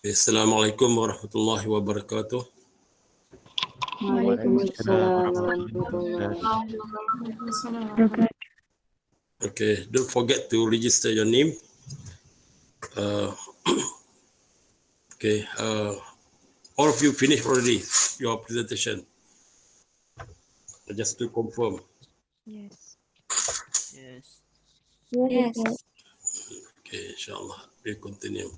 Assalamualaikum warahmatullahi wabarakatuh. Waalaikumsalam Waalaikumsalam warahmatullahi warahmatullahi. Okay, don't forget to register your name. Uh, okay, all of you finished already your presentation. Just to confirm. Yes. Yes. Yes. Okay, inshallah, we'll continue.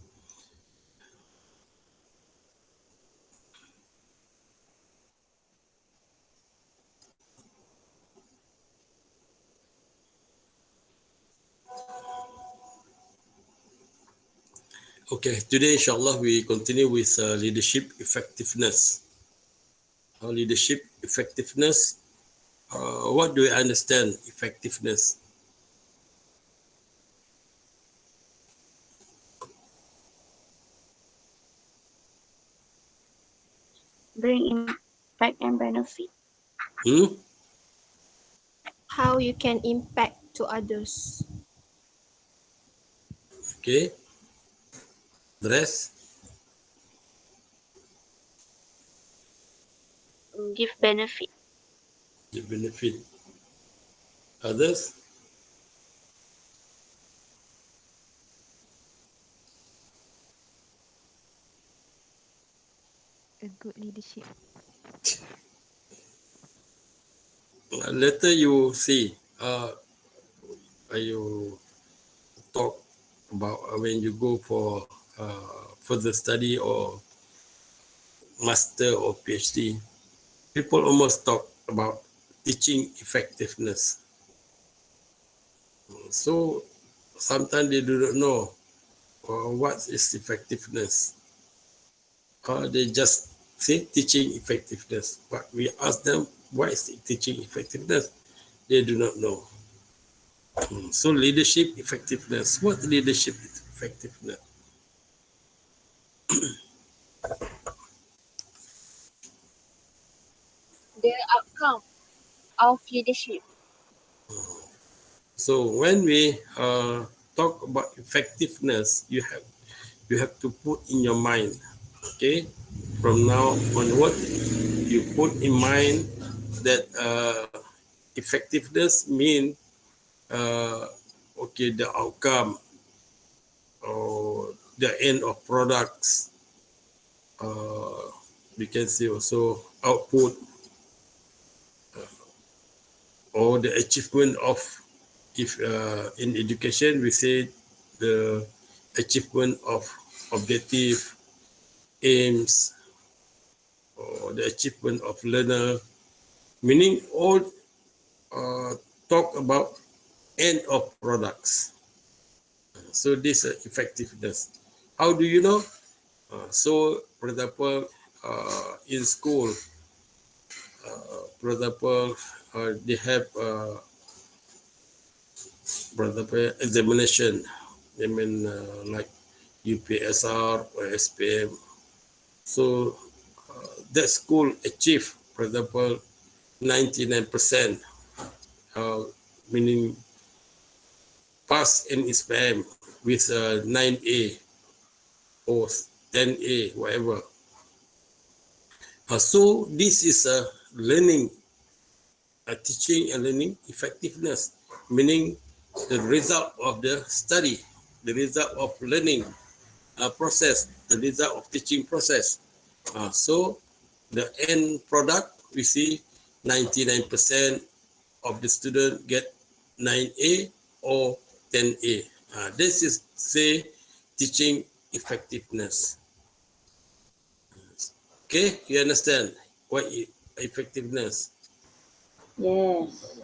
Okay, today inshallah we continue with leadership effectiveness. Leadership effectiveness. What do you understand effectiveness? Bring impact and benefit. How you can impact to others. Okay. The rest? Give benefit. The benefit. Others? A good leadership. Later you see. You talk about when you go for further study or master or PhD, people almost talk about teaching effectiveness. So sometimes they do not know what is effectiveness. They just say teaching effectiveness, but we ask them what is teaching effectiveness. They do not know. So leadership effectiveness. What leadership effectiveness? The outcome of leadership. So when we talk about effectiveness, you have to put in your mind, okay, from now onward, you put in mind that effectiveness means okay, the outcome or the end of products. We can say also output or the achievement of, if in education we say the achievement of objective, aims, or the achievement of learner, meaning all talk about end of products. So this effectiveness. How do you know? So for example, in school, for example, they have for example examination. I mean like UPSR or SPM. So that school achieve, for example, 99%, meaning pass in SPM with 9A or 10A, whatever. So this is a learning, a teaching and learning effectiveness, meaning the result of the study, the result of learning process, the result of teaching process. So the end product, we see 99% of the student get 9A or 10A. This is, say, teaching effectiveness. Okay, you understand what effectiveness? Yes.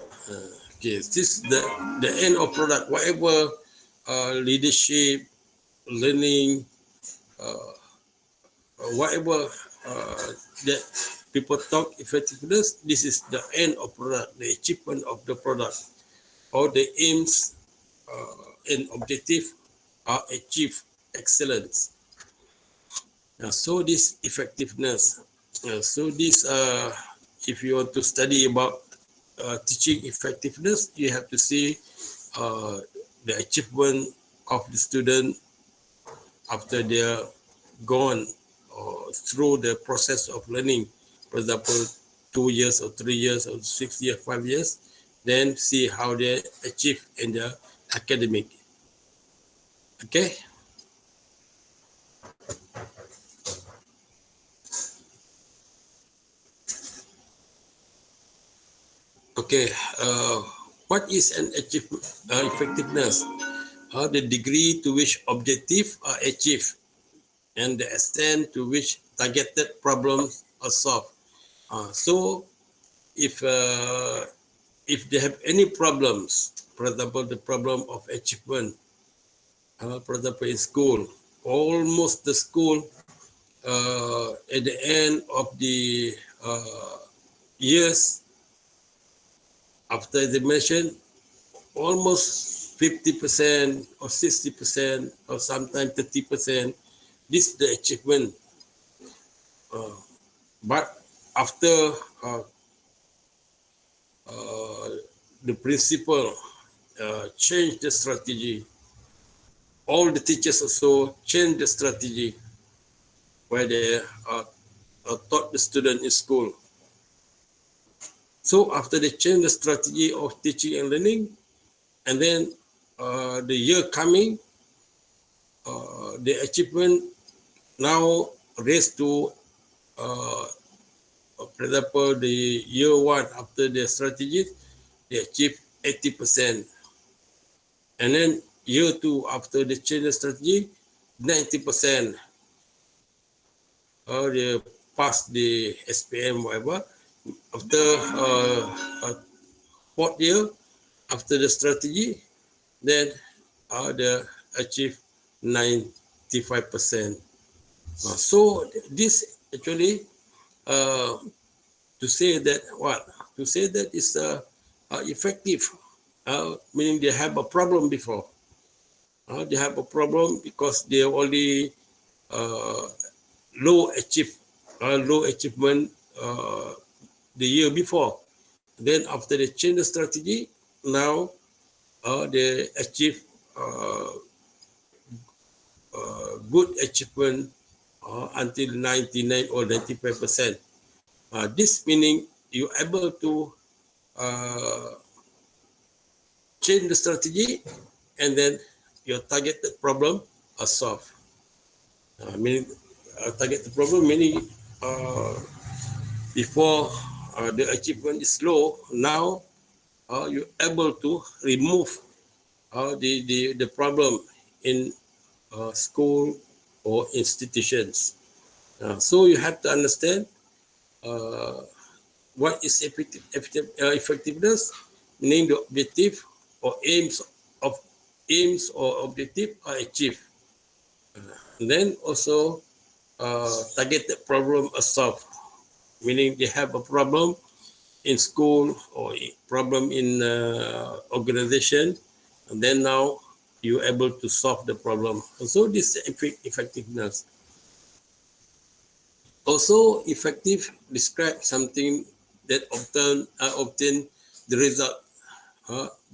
Okay, this is the end of product, whatever leadership, learning, whatever that people talk effectiveness, this is the end of product, the achievement of the product, or the aims and objective are achieved excellence. So this effectiveness, so this if you want to study about teaching effectiveness, you have to see the achievement of the student after their gone through the process of learning, for example, 2 years or 3 years or 6 years, 5 years, then see how they achieve in the academic. Okay. Okay. What is an effectiveness? The degree to which objectives are achieved and the extent to which targeted problems are solved. So if they have any problems, for example, the problem of achievement, for example, in school, almost the school at the end of the years after examination, almost 50% or 60% or sometimes 30%, this is the achievement. But after the principal changed the strategy, all the teachers also changed the strategy where they taught the student in school. So after they change the strategy of teaching and learning, and then the year coming, the achievement now raised to, for example, the year one after the strategy, they achieve 80%. And then year two after the change the strategy, 90%. They pass the SPM, whatever. After fourth year, after the strategy, then they achieve 95%. So this actually to say that what? To say that is effective, meaning they have a problem before. They have a problem because they only low achievement the year before. Then after they change the strategy, now they achieve good achievement until 99 or 95%. This meaning you're able to change the strategy and then your targeted problem are solved. Meaning targeted problem meaning before the achievement is low, now you're able to remove the problem in school or institutions. So you have to understand what is effectiveness, meaning the objective or aims or objective are achieved. And then also targeted problem are solved, meaning they have a problem in school or problem in organization, and then now you're able to solve the problem. So this effectiveness. Also, effective describes something that obtain the result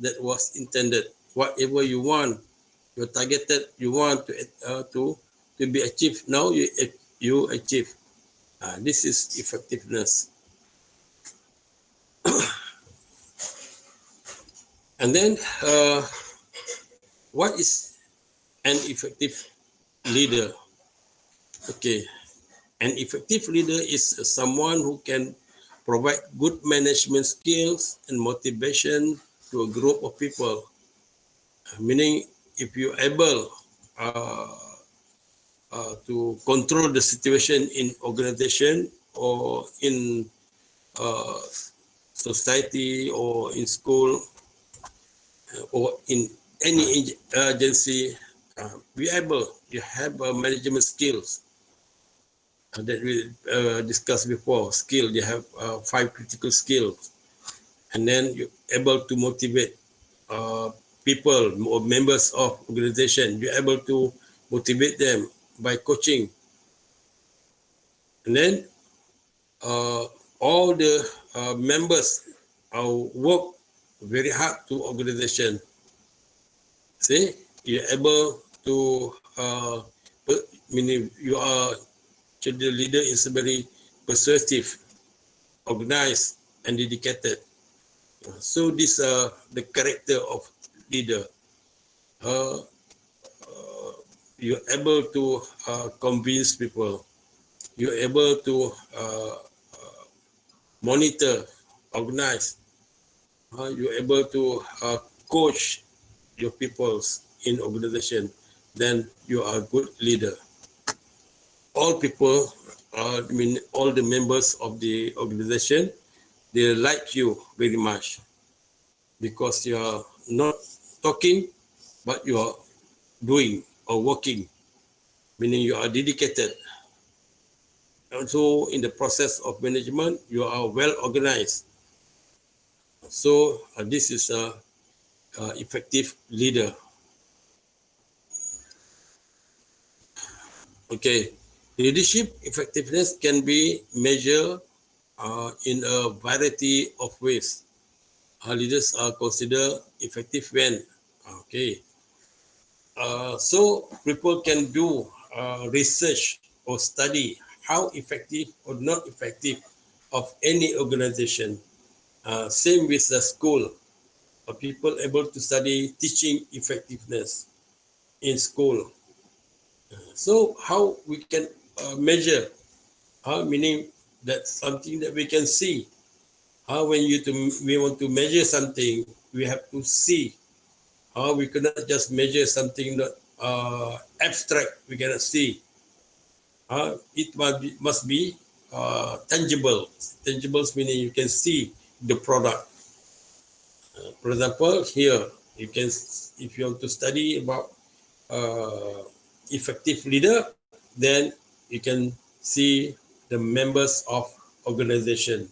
that was intended. Whatever you want, you targeted, you want to be achieved. Now you achieve. This is effectiveness. And then, what is an effective leader? Okay, an effective leader is someone who can provide good management skills and motivation to a group of people. Meaning, if you're able to control the situation in organization or in society or in school or in any agency, you have management skills that we discussed before. You have 5 critical skills, and then you're able to motivate people or members of organization. You're able to motivate them by coaching, and then all the members work very hard to organization. See, you're able to meaning you are the leader is very persuasive, organized, and dedicated. So these are the character of leader. Uh, you're able to convince people. You're able to monitor, organize. You're able to coach your peoples in organization. Then you are a good leader. All people, I mean, all the members of the organization, they like you very much because you are not talking, but you are doing or working, meaning you are dedicated. Also, in the process of management, you are well organized. So, this is a effective leader. Okay, leadership effectiveness can be measured in a variety of ways. Leaders are considered effective when, okay, so people can do research or study how effective or not effective of any organization. Same with the school. People able to study teaching effectiveness in school. So how we can measure, meaning that's something that we can see. When we want to measure something, we have to see. We cannot just measure something that abstract. We cannot see. It must be tangible. Tangible meaning you can see the product. For example, here you can, if you want to study about effective leader, then you can see the members of organization.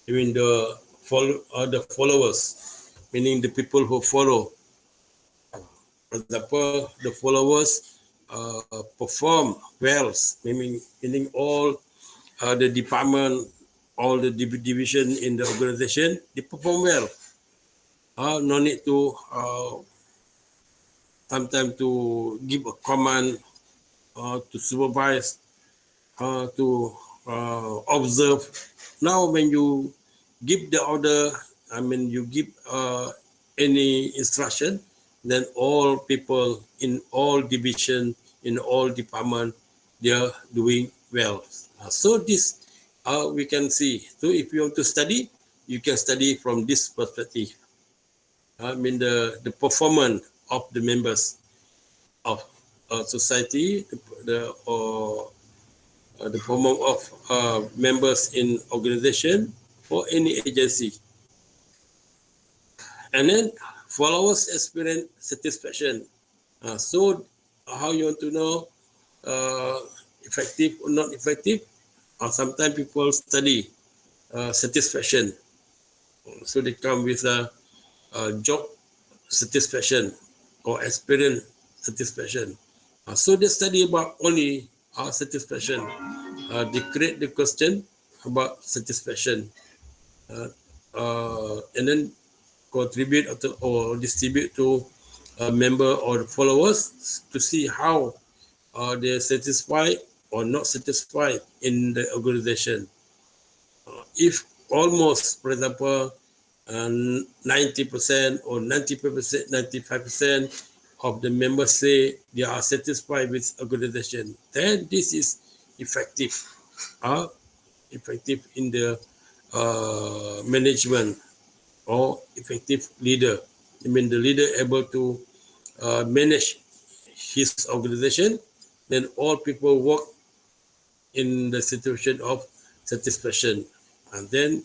I mean the followers, meaning the people who follow. For example, the followers perform well, meaning all the department, all the division in the organization, they perform well. No need to sometimes to give a command, to supervise, to observe. Now, when you give the order, I mean, you give any instruction, then all people in all division, in all department, they are doing well. So this we can see. So if you want to study, you can study from this perspective. I mean the performance of the members of society, the performance of members in organization or any agency. And then followers experience satisfaction. So how you want to know effective or not effective? Sometimes people study satisfaction. So they come with a job satisfaction or experience satisfaction. So they study about only satisfaction. They create the question about satisfaction, and then contribute or distribute to a member or followers to see how they're satisfied or not satisfied in the organization. If almost, for example, 90% or 95%, 95% of the members say they are satisfied with organization, then this is effective, effective in the management or effective leader. I mean, the leader able to manage his organization, then all people work in the situation of satisfaction. And then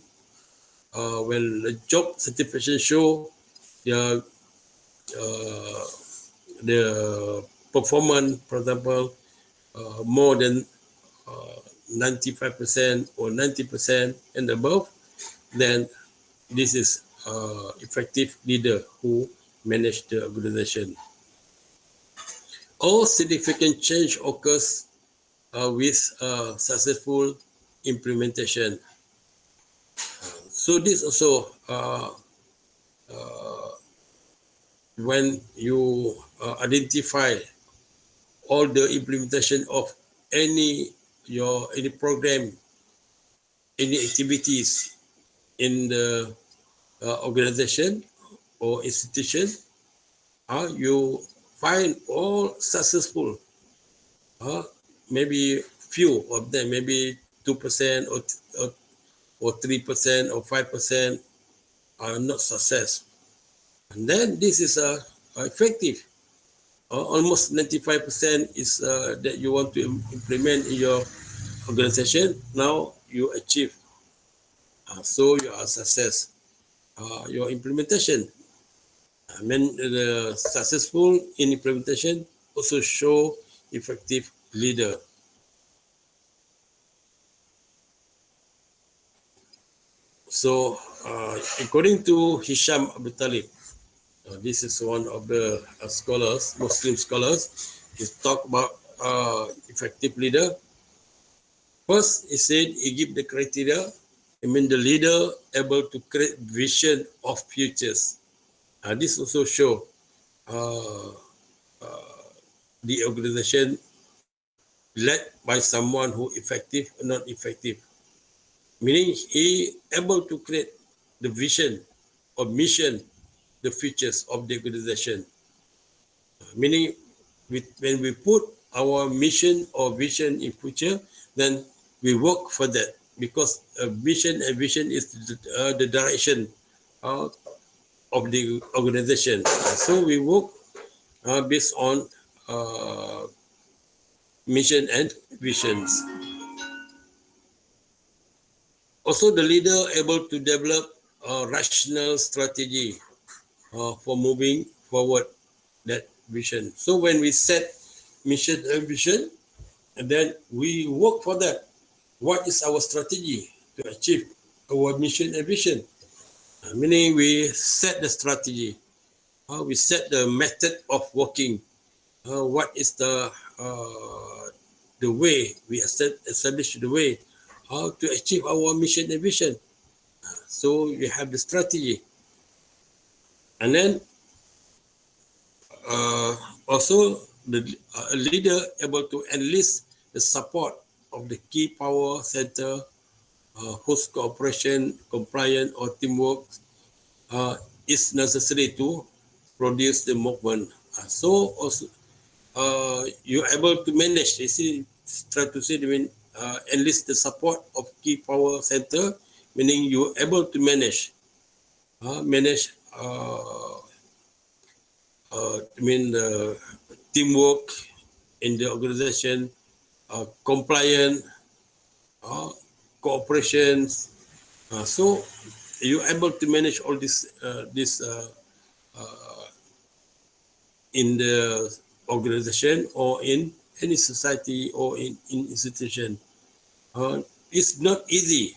when the job satisfaction show the the performance, for example, more than 95% or 90% and above, then this is effective leader who manage the organization. All significant change occurs with successful implementation. So this also when you identify all the implementation of any program, any activities in the organization or institution, you find all successful. Maybe few of them, maybe 2% or 3% or 5% are not success. And then this is effective. Almost 95% is that you want to implement in your organization. Now you achieve. So you are success. Your implementation. I mean, the successful in implementation also show effective leader. So, according to Hisham Abu Talib, this is one of the scholars, Muslim scholars, he talk about effective leader. First, he said he give the criteria. I mean, the leader able to create vision of futures. This also show uh, the organization led by someone who effective or not effective. Meaning he able to create the vision or mission, the futures of the organization. Meaning when we put our mission or vision in future, then we work for that because a mission and vision is the direction of the organization. So we work based on mission and visions. Also, the leader able to develop a rational strategy for moving forward that vision. So when we set mission and vision, and then we work for that. What is our strategy to achieve our mission and vision? Meaning we set the strategy, we set the method of working. What is the way we establish the way how to achieve our mission and vision? So you have the strategy, and then also the leader able to enlist the support of the key power center whose cooperation, compliance, or teamwork is necessary to produce the movement. So also you're able to manage. You see, try to say, I mean, enlist the support of key power center, meaning you're able to manage, manage. I mean, the teamwork in the organization, compliance, cooperation. So you're able to manage all this in the organization or in any society or in institution. It's not easy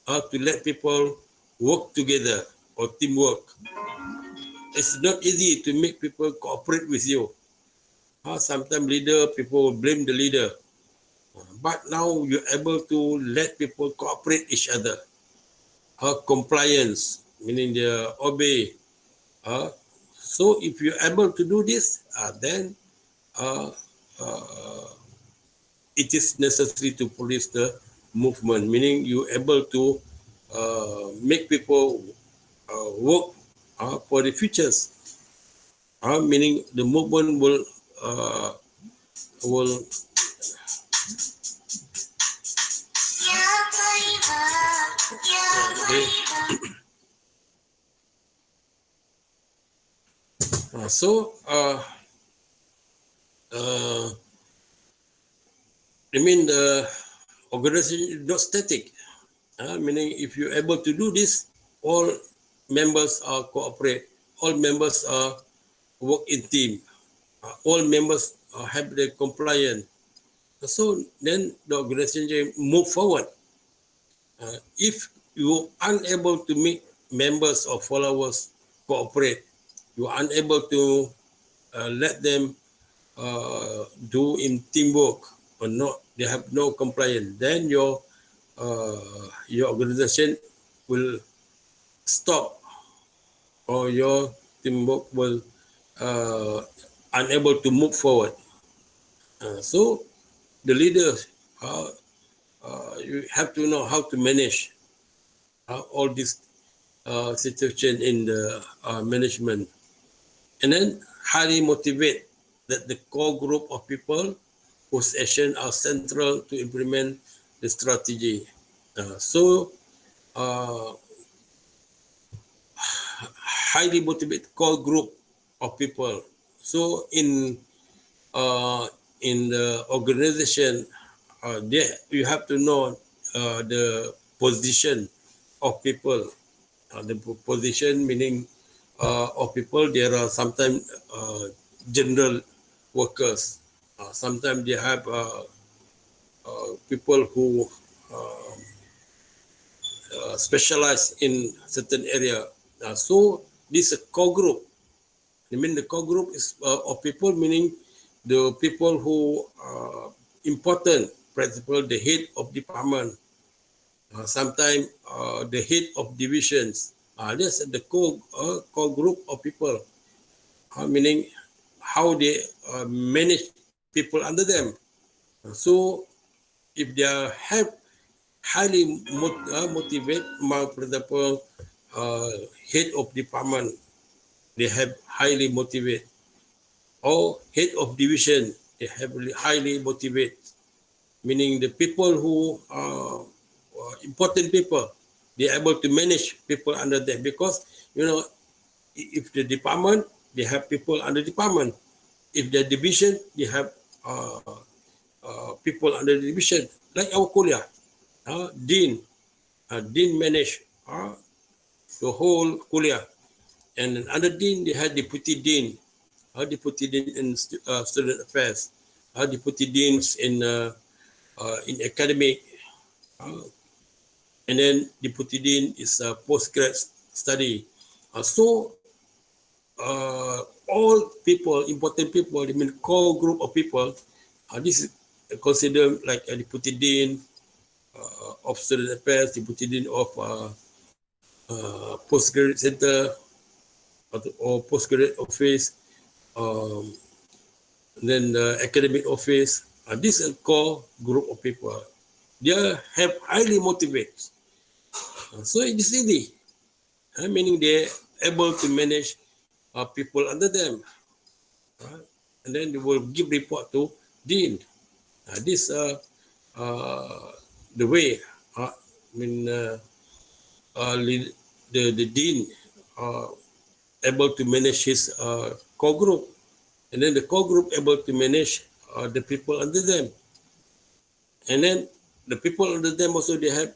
to let people work together or teamwork. It's not easy to make people cooperate with you. Sometimes people will blame the leader. But now you're able to let people cooperate each other. Compliance, meaning they obey. So if you're able to do this, then it is necessary to produce the movement, meaning you're able to make people work for the futures. Meaning the movement will so I mean the organization is not static. Meaning if you're able to do this, all members are cooperate, all members are work in team, all members have the compliance. So then the organization move forward. If you are unable to make members or followers cooperate, you are unable to let them do in teamwork or not, they have no compliance, then your organization will stop or your teamwork will unable to move forward. So the leaders, you have to know how to manage all this situation in the management, and then highly motivate that the core group of people whose actions are central to implement the strategy. So highly motivated core group of people. So uh, in the organization, you have to know the position of people. The position meaning of people. There are sometimes general workers. Sometimes they have people who uh, specialize in certain area. So this is a core group. I mean the core group is of people meaning the people who are important. For example, the head of department, sometimes the head of divisions. That's the core group of people, meaning how they manage people under them. So if they have highly motivate, for example, head of department, they have highly motivate, or head of division, they have highly motivate, meaning the people who are important people, they're able to manage people under them because, you know, if the department, they have people under department. If the division, they have people under the division. Like our kuliah, dean manage the whole kuliah. And under dean, they had deputy dean, deputy dean in student affairs, deputy deans in academic, and then deputy dean is postgrad study. So all people, important people, I mean core group of people, this is considered like a deputy dean of student affairs, deputy dean of postgraduate center or postgraduate office, um, then the academic office. This is a core group of people. They have highly motivated. So it's easy, meaning they're able to manage people under them. And then they will give report to dean. This the way. I mean, the dean uh, able to manage his core group, and then the core group able to manage the people under them, and then the people under them also they have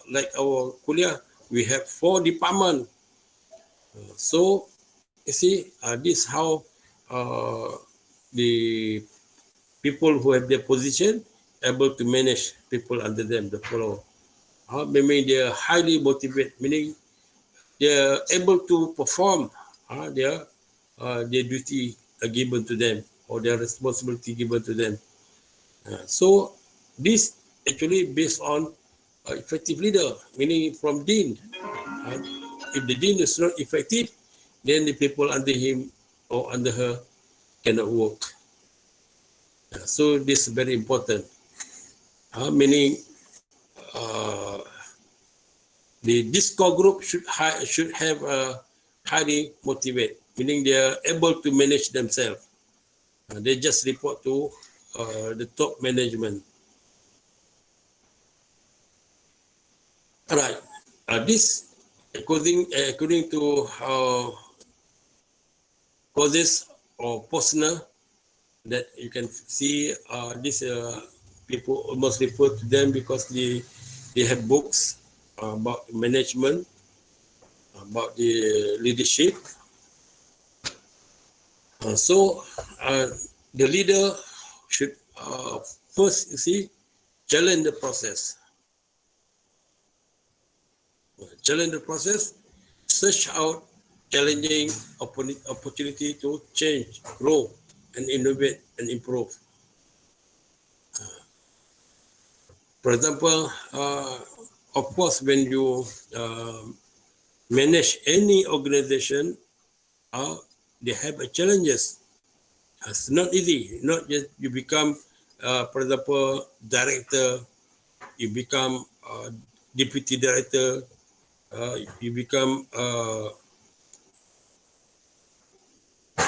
like our kuliah, we have 4 department. So you see, this how uh, the people who have their position able to manage people under them, the follow. Meaning they are highly motivated, meaning they are able to perform their duty given to them or their responsibility given to them. So this actually based on effective leader, meaning from dean. Uh, if the dean is not effective, then the people under him or under her cannot work. So this is very important. Meaning the this core group should have highly motivate, meaning they are able to manage themselves. They just report to the top management. All right. This according to causes or personnel that you can see this people almost refer to them because they have books about management, about the leadership. So the leader should first, you see, challenge the process. Challenge the process, search out challenging opportunity to change, grow, and innovate and improve. For example, of course, when you manage any organization, they have challenges. It's not easy. Not just you become, for example, director, you become deputy director, you become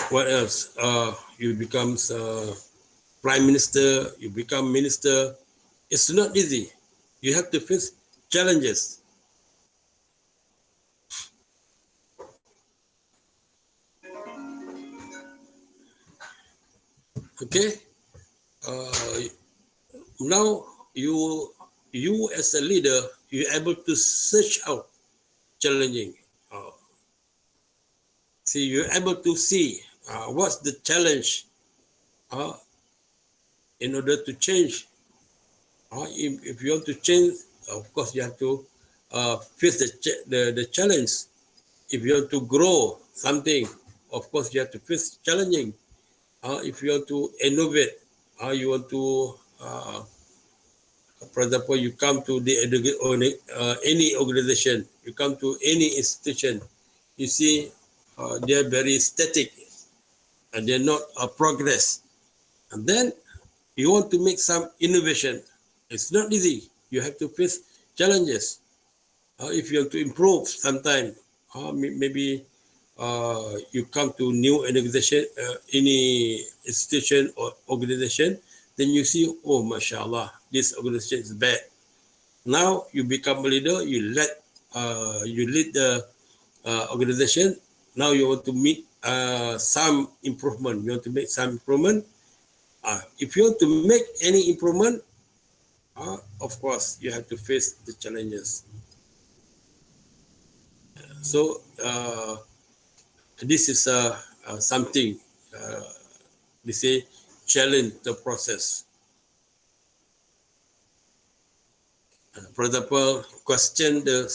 what else? You become prime minister, you become minister. It's not easy. You have to face challenges. Okay. Uh, Now you as a leader, you're able to search out challenging. Uh, you're able to see what's the challenge uh, in order to change. If you want to change, of course you have to face the challenge. If you want to grow something, of course you have to face challenging. If you want to innovate, you want to for example, you come to any organization, you come to any institution, you see they're very static and they're not progress. And then you want to make some innovation. It's not easy. You have to face challenges. If you want to improve sometime, maybe you come to new organization, any institution or organization, then you see, oh, mashallah, this organization is bad. Now you become a leader, you lead the organization. Now you want to meet some improvement. You want to make some improvement. If you want to make any improvement, of course you have to face the challenges. So this is something they say challenge the process. For example, question the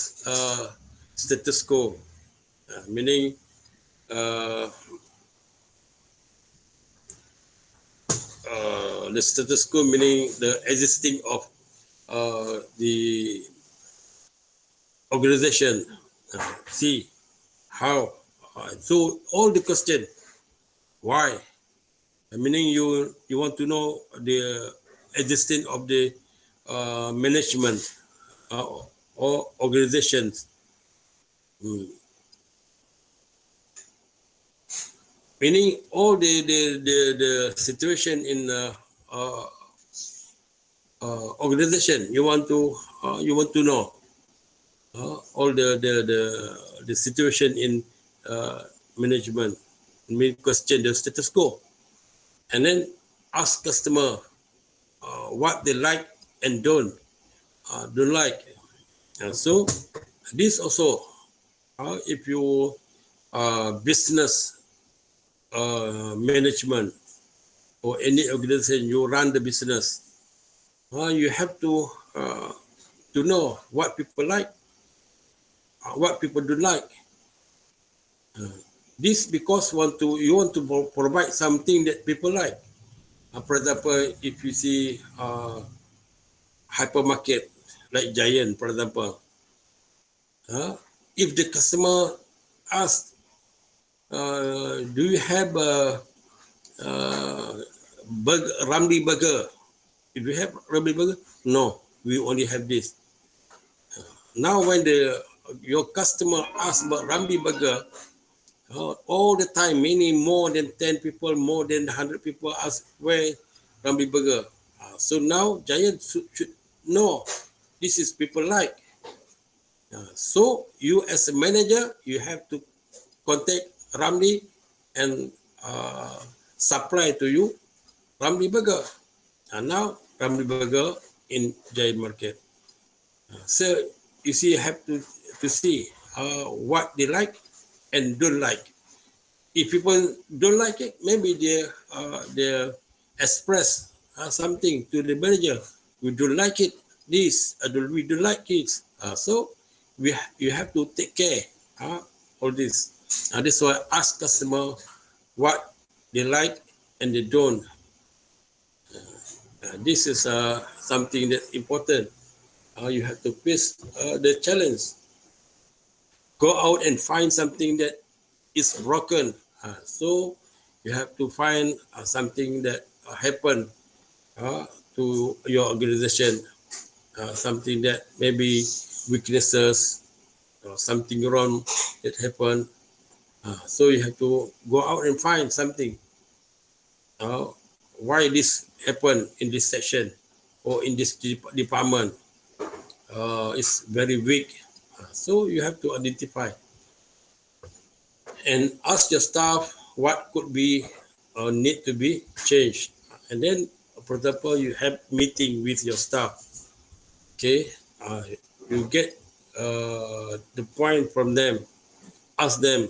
status quo, meaning the status quo meaning the existing of the organization. See how. So all the question, why? Meaning you want to know the existence of the management or organizations. Meaning all the situation in uh, organization you want to know all the situation in management. Question the status quo, and then ask customer what they like and don't like. So this also, if you business management or any organization you run the business, you have to know what people like, what people don't like. This because you want to provide something that people like. For example, if you see hypermarket like Giant, for example, if the customer asks, "Do you have a Ramly burger?" If you have Ramly burger, no, we only have this. Now, when your customer asks about Ramly burger, all the time, many more than 10 people, more than 100 people ask where Ramly burger. So now Giant should know this is people like. So you as a manager, you have to contact Ramly and supply to you Ramly burger. And now Ramly burger in Giant market. So you see, you have to see what they like and don't like. If people don't like it, maybe they express something to the manager. We don't like it. We don't like it. So you have to take care all this. That's why ask customer what they like and they don't. This is something that's important. You have to face the challenge. Go out and find something that is broken. So you have to find something that happened to your organization, something that maybe weaknesses or something wrong that happened. So you have to go out and find something. Why this happened in this section or in this department is very weak. So you have to identify and ask your staff what could be or need to be changed. And then, for example, you have meeting with your staff. Okay, you get the point from them. Ask them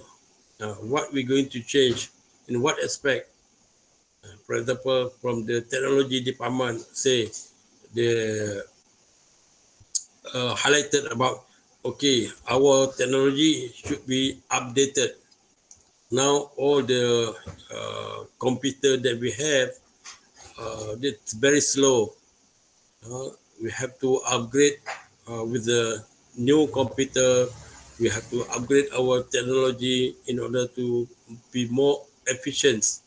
what we're going to change in what aspect. For example, from the technology department, say the highlighted about, okay, our technology should be updated. Now all the computer that we have, it's very slow. We have to upgrade with the new computer. We have to upgrade our technology in order to be more efficient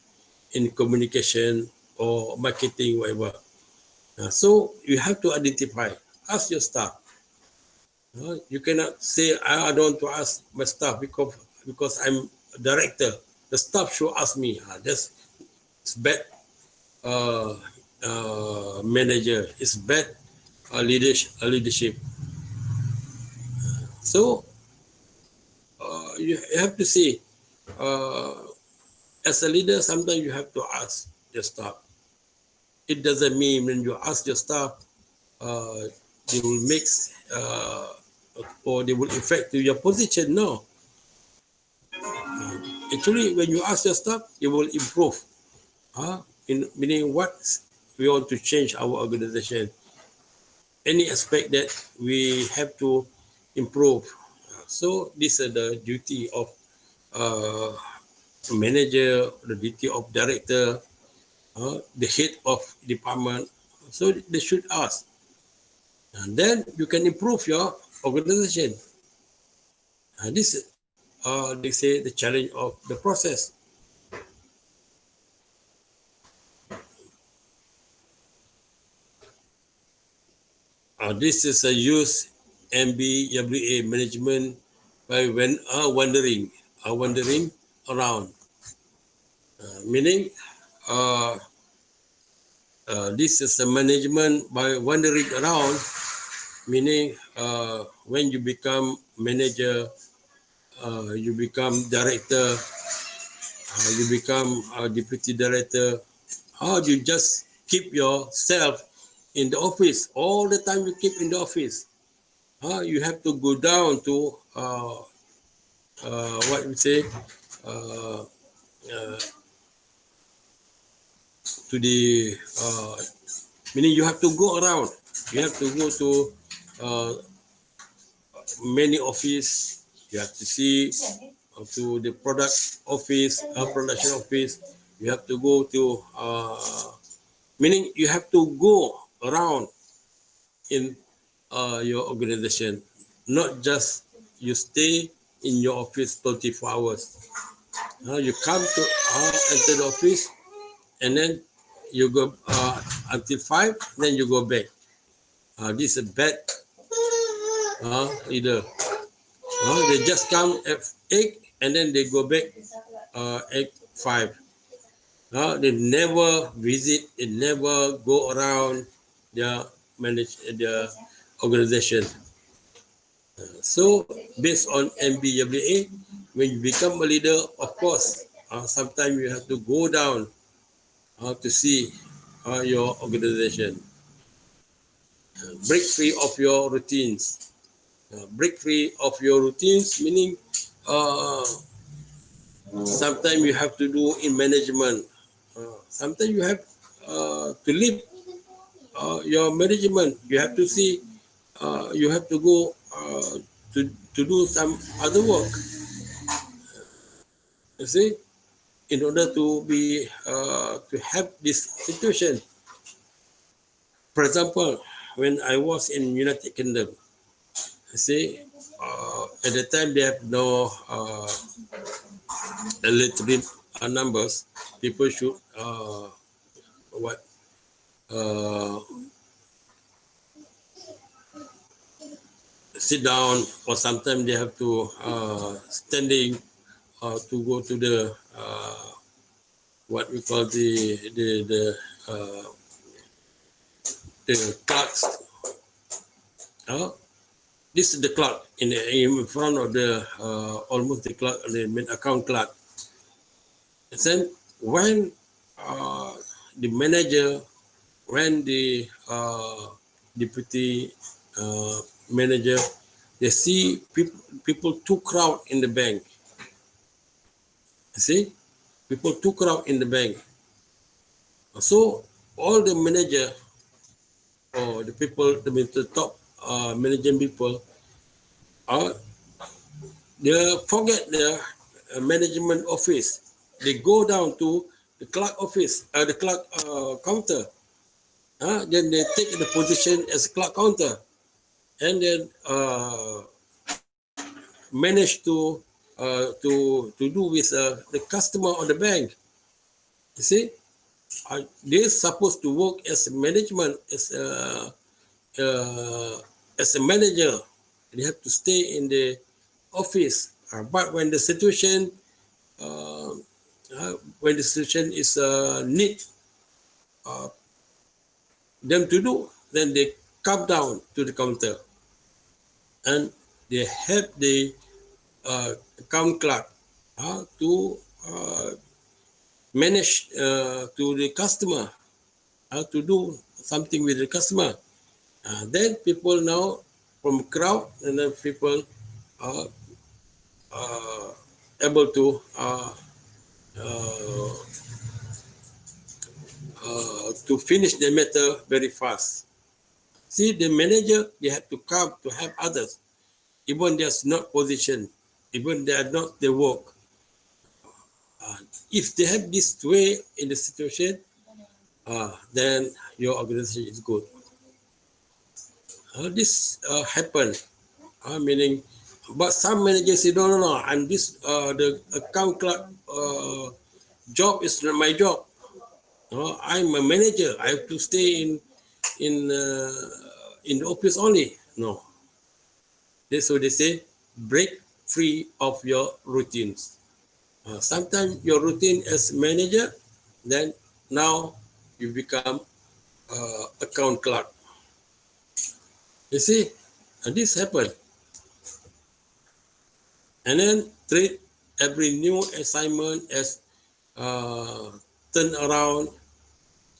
in communication or marketing, whatever. So you have to identify, ask your staff. You cannot say, I don't want to ask my staff because I'm a director. The staff should ask me. That's bad manager. It's bad leadership. So you have to see, as a leader, sometimes you have to ask your staff. It doesn't mean when you ask your staff, they will mix or they will affect your position. No. Actually, when you ask your staff, it will improve. In meaning what we want to change our organization. Any aspect that we have to improve. So this is the duty of manager, the duty of director, the head of department. So they should ask. And then you can improve your organization. This they say the challenge of the process. This is a use MBWA management by wandering around. Meaning, this is a management by wandering around. Meaning, when you become manager, you become director, you become a deputy director. How do you just keep yourself in the office all the time? You keep in the office. You have to go down to what we say uh, uh, to the meaning you have to go around. You have to go to uh, many office. You have to see to the product office, production office. You have to go to meaning you have to go around in your organization, not just you stay in your office 24 hours. You come to enter the office and then you go until 5, then you go back. This is a bad leader. They just come at 8 and then they go back at 5. They never visit, they never go around their their organization. So based on MBWA, when you become a leader, of course, sometimes you have to go down to see your organization. Break free of your routines. Break free of your routines, meaning sometimes you have to do in management. Sometimes you have to leave your management. You have to see, you have to go to do some other work. You see, in order to be to have this situation. For example, when I was in United Kingdom, you see, at the time they have no electric numbers, people should what sit down, or sometimes they have to standing to go to the what we call uh, the clerks. This is the clerk in front of the almost the clerk, the main account clerk. And then when the manager, when the deputy manager, they see people too crowd in the bank. You see, people too crowd in the bank. So all the manager or the people, the top managing people, they forget the management office. They go down to the clerk office, the clerk counter. Then they take the position as clerk counter, and then manage to do with the customer or the bank. You see, they're supposed to work as a management, as a manager. They have to stay in the office. But when the situation is need them to do, then they come down to the counter and they help the account clerk to manage to the customer, to do something with the customer. Then people now from crowd, and then people are able to finish the matter very fast. See, the manager, they have to come to help others, even there's not position, even they are not the work. If they have this way in the situation, then your organization is good. This happen, meaning, but some managers say, no, I'm this, the account clerk job is not my job. I'm a manager. I have to stay in the office only. No. So they say, break free of your routines. Sometimes your routine as manager, then now you become account clerk. You see, and this happened. And then treat every new assignment as turn around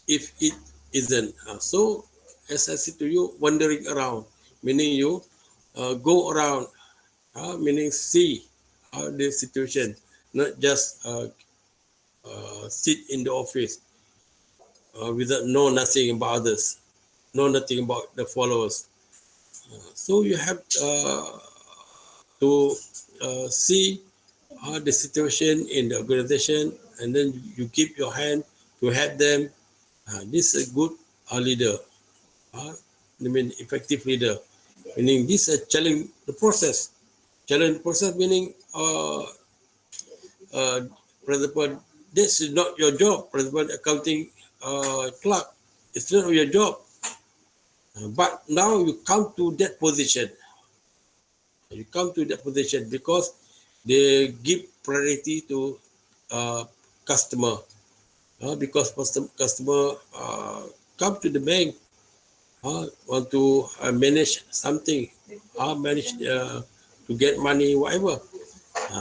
if it isn't. So, as I said to you, wandering around, meaning you go around, meaning see the situation, not just sit in the office without know nothing about others, know nothing about the followers. So you have to see the situation in the organization, and then you keep your hand to help them. This is a good leader. I mean, effective leader. Meaning this is challenge the process. Challenge the process meaning, for example, this is not your job. For example, accounting clerk, it's not your job. But now you come to that position. You come to that position because they give priority to customer. Because customer come to the bank, want to manage something, manage to get money, whatever.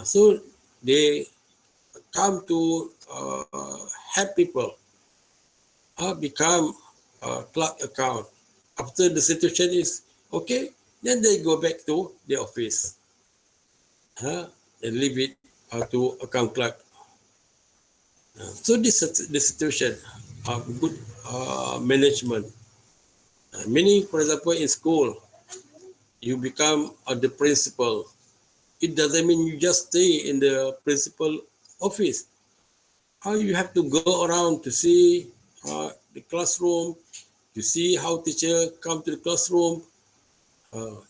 So they come to help people become clerk account. After the situation is okay, then they go back to the office and leave it to account clerk. So this is the situation of good management. Meaning, for example, in school, you become the principal. It doesn't mean you just stay in the principal office. You have to go around to see the classroom, to see how teacher come to the classroom.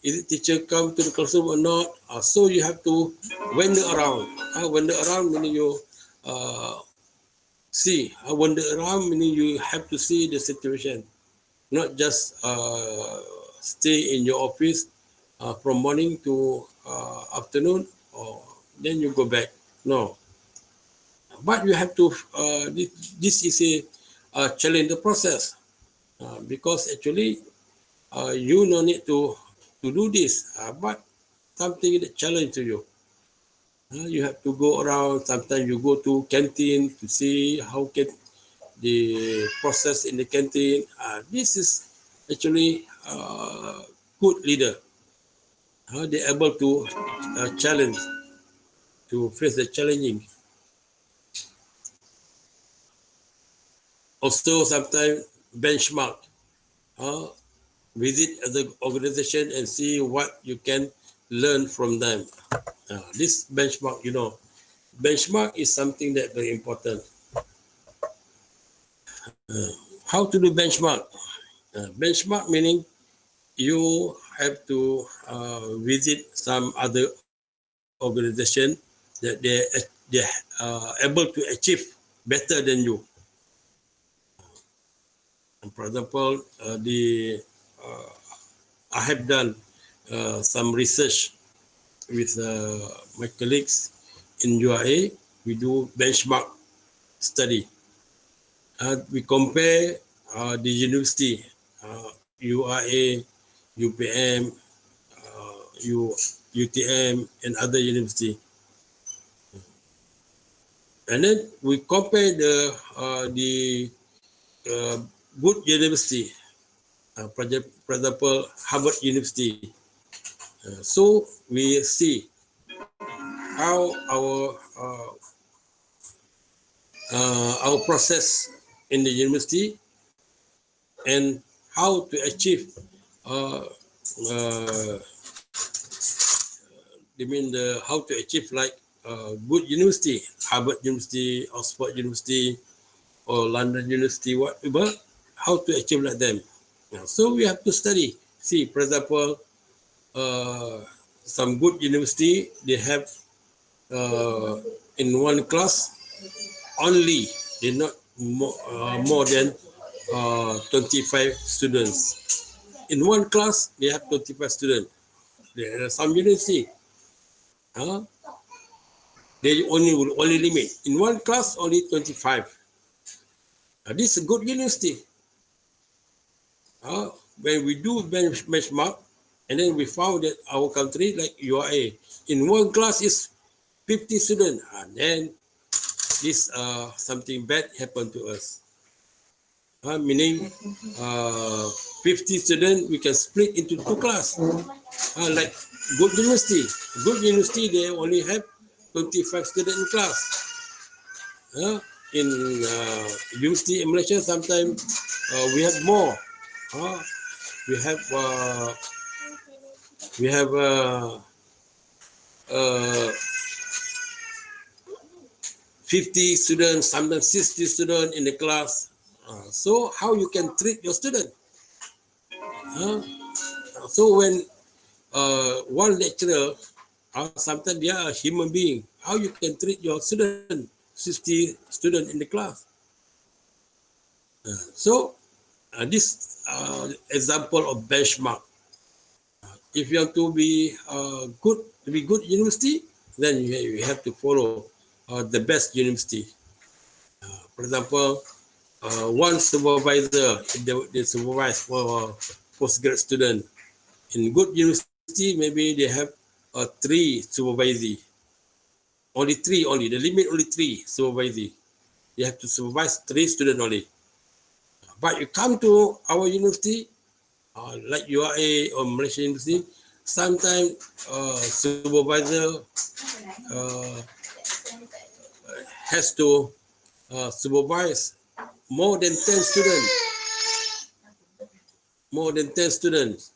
Is it teacher come to the classroom or not? So you have to wander around. Wander around meaning you see, wander around, meaning you have to see the situation, not just stay in your office from morning to afternoon, or then you go back. No, but you have to. This is a challenge the process because actually you no need to do this, but something that challenge to you. You have to go around. Sometimes you go to canteen to see how can the process in the canteen. This is actually good leader. They're able to challenge, to face the challenging. Also, sometimes benchmark. Uh, Visit other organization and see what you can learn from them. This benchmark, benchmark is something that very important. How to do benchmark? Benchmark meaning you have to visit some other organization that they able to achieve better than you. And for example, uh, I have done some research with my colleagues in UAE. We do benchmark study. We compare the university, UAE, UPM, UTM, and other university. And then we compare the good university, for example, Harvard University. So we see how our process in the university and how to achieve uh, how to achieve like good university, Harvard University, Oxford University, or London University, whatever, how to achieve like them. So we have to study. See, for example, some good university, they have in one class only, they not more than 25 students. In one class, they have 25 students. There are some university, they only limit. In one class, only 25. This is a good university. When we do benchmark, and then we found that our country, like UAE, in one class is 50 students, and then this something bad happened to us. Meaning 50 students, we can split into two classes. Like good university. Good university, they only have 25 students in class. In university in Malaysia, sometimes we have more. We have we have uh, 50 students, sometimes 60 students in the class. So how you can treat your student? So when one lecturer, sometimes they are a human being, how you can treat your student, 60 students in the class? So this example of benchmark. If you want to be good university, then you have to follow the best university. For example, one supervisor, they supervise for postgrad student. In good university, maybe they have three supervisee. Only three, only the limit only three supervisee. You have to supervise three students only. But you come to our university, like UAE or Malaysian University, sometimes supervisor uh, has to supervise more than 10 students. More than 10 students.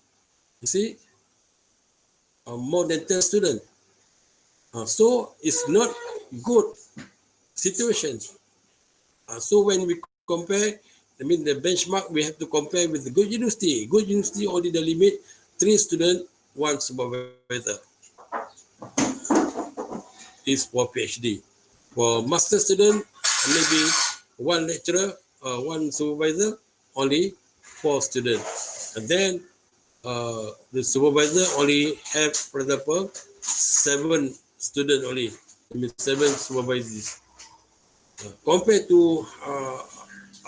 You see? More than 10 students. So it's not good situation. So when we compare, the benchmark, we have to compare with the good university. Good university only the limit 3 students, 1 supervisor is for PhD. For master student, maybe one lecturer, one supervisor, only 4 students. And then the supervisor only have, for example, 7 students only. It means 7 supervisors. Compared to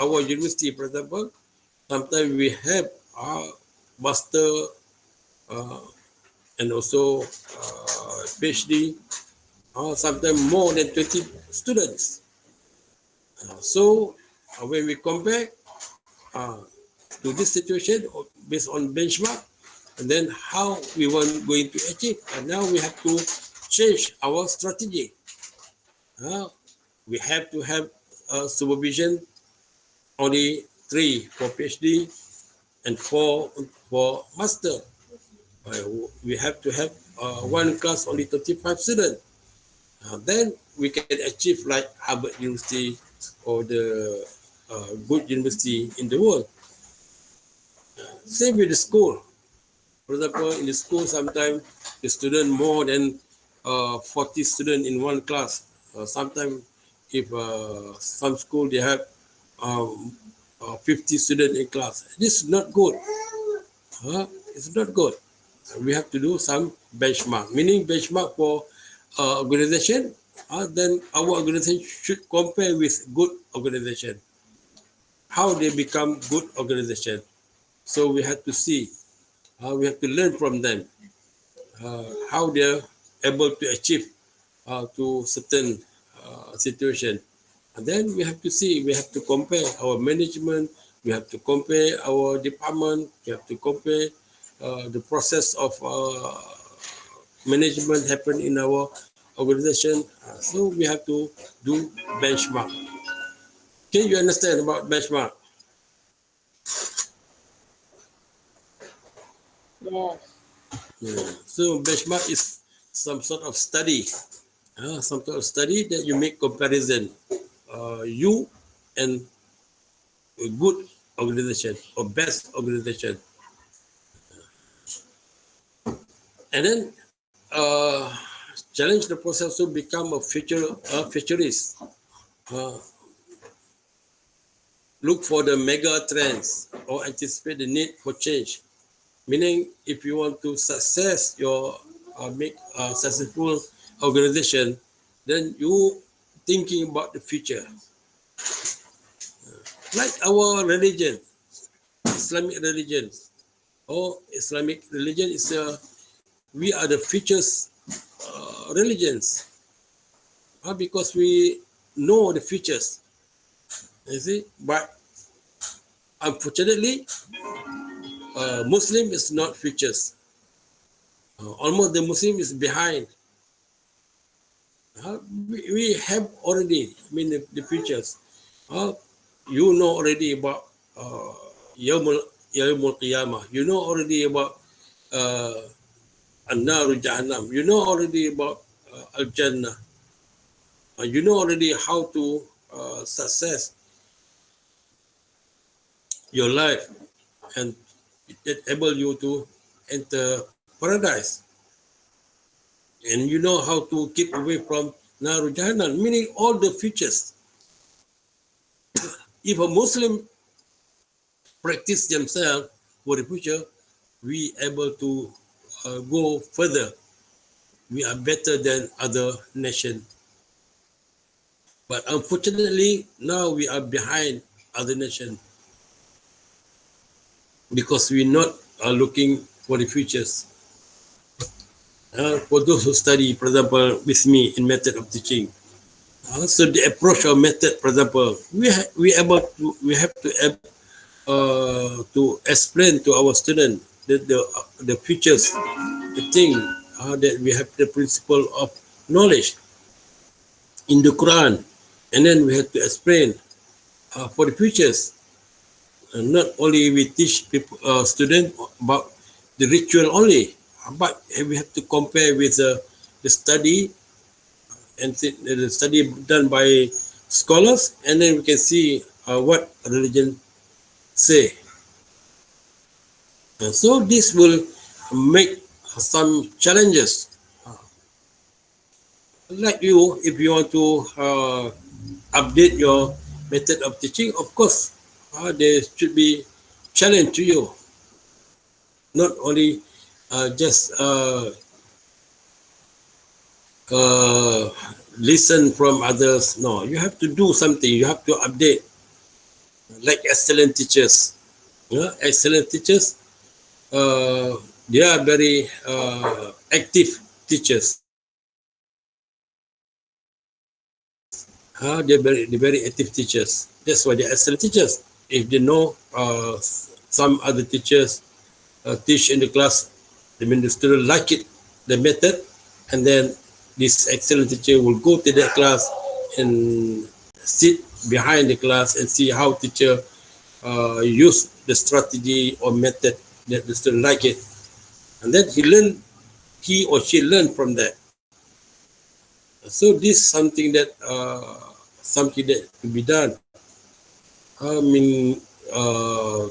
our university, for example, sometimes we have master uh, and also PhD, sometimes more than 20 students. So when we compare uh, to this situation based on benchmark, and then how we want going to achieve, and now we have to change our strategy. We have to have supervision only 3 for PhD and 4 for master. We have to have one class only 35 students. Then we can achieve like Harvard University or the good university in the world. Same with the school. For example, in the school, sometimes the student more than 40 students in one class. Sometimes if some school they have 50 students in class, this is not good. It's not good. We have to do some benchmark, meaning benchmark for organization. Then our organization should compare with good organization. How they become good organization. So we have to see. We have to learn from them. How they're able to achieve to certain situation. And then we have to see, we have to compare our management, we have to compare our department, we have to compare the process of management happen in our organization. So we have to do benchmark. Can you understand about benchmark? Yes. Yeah. So benchmark is some sort of study, some sort of study that you make comparison, you and a good organization or best organization. And then challenge the process to become a futurist. Uh, Look for the mega trends or anticipate the need for change. Meaning, if you want to success your make a successful organization, then you thinking about the future. Like our religion, Islamic religion, or Islamic religion is we are the futures religions, because we know the futures. You see, but unfortunately, Muslim is not futures. Almost the Muslim is behind. We have already, I mean, the futures. Uh, you know already about Yawmul Qiyamah. You know already about uh, An-Naru Jahannam. You know already about Al-Jannah. You know already how to success your life and it enable you to enter paradise. And you know how to keep away from Naru Jahannam, meaning all the features. If a Muslim practice themselves for the future, we able to go further. We are better than other nations. But unfortunately, now we are behind other nations because we're not looking for the futures. For those who study, for example, with me in method of teaching, so the approach or method, for example, we have to explain to our student the features, the thing that we have the principle of knowledge in the Quran, and then we have to explain for the futures. Not only we teach people, student about the ritual only, but we have to compare with the study and the study done by scholars, and then we can see what religion say. And so this will make some challenges. Like you, if you want to update your method of teaching, of course, there should be challenge to you, not only just uh, listen from others. No, you have to do something. You have to update. Like excellent teachers, yeah, excellent teachers. They are very active teachers. They're very active teachers. That's why they're excellent teachers. If they know some other teachers teach in the class, I mean the student like it, the method, and then this excellent teacher will go to that class and sit behind the class and see how teacher use the strategy or method that the student like it, and then he or she learn from that. So this something that to be done. I mean, uh,